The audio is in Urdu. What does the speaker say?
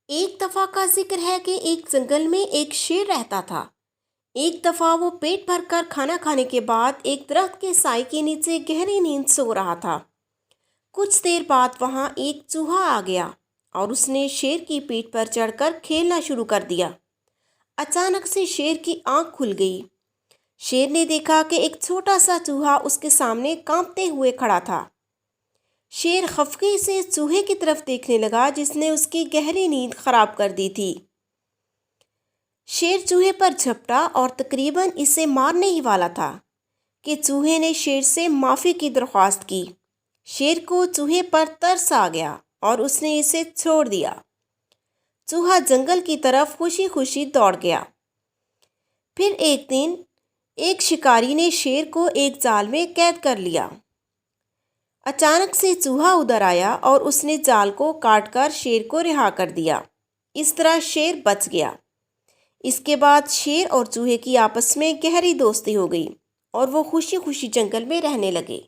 ایک دفعہ کا ذکر ہے کہ ایک جنگل میں ایک شیر رہتا تھا۔ ایک دفعہ وہ پیٹ بھر کر کھانا کھانے کے بعد ایک درخت کے سائے کے نیچے گہری نیند سو رہا تھا۔ کچھ دیر بعد وہاں ایک چوہا آ گیا اور اس نے شیر کی پیٹھ پر چڑھ کر کھیلنا شروع کر دیا۔ اچانک سے شیر کی آنکھ کھل گئی۔ شیر نے دیکھا کہ ایک چھوٹا سا چوہا اس کے سامنے کانپتے ہوئے کھڑا تھا۔ شیر خفگی سے چوہے کی طرف دیکھنے لگا جس نے اس کی گہری نیند خراب کر دی تھی۔ شیر چوہے پر جھپٹا اور تقریباً اسے مارنے ہی والا تھا کہ چوہے نے شیر سے معافی کی درخواست کی۔ شیر کو چوہے پر ترس آ گیا اور اس نے اسے چھوڑ دیا۔ چوہا جنگل کی طرف خوشی خوشی دوڑ گیا۔ پھر ایک دن ایک شکاری نے شیر کو ایک جال میں قید کر لیا۔ اچانک سے چوہا ادھر آیا اور اس نے جال کو کاٹ کر شیر کو رہا کر دیا۔ اس طرح شیر بچ گیا۔ اس کے بعد شیر اور چوہے کی آپس میں گہری دوستی ہو گئی اور وہ خوشی خوشی جنگل میں رہنے لگے۔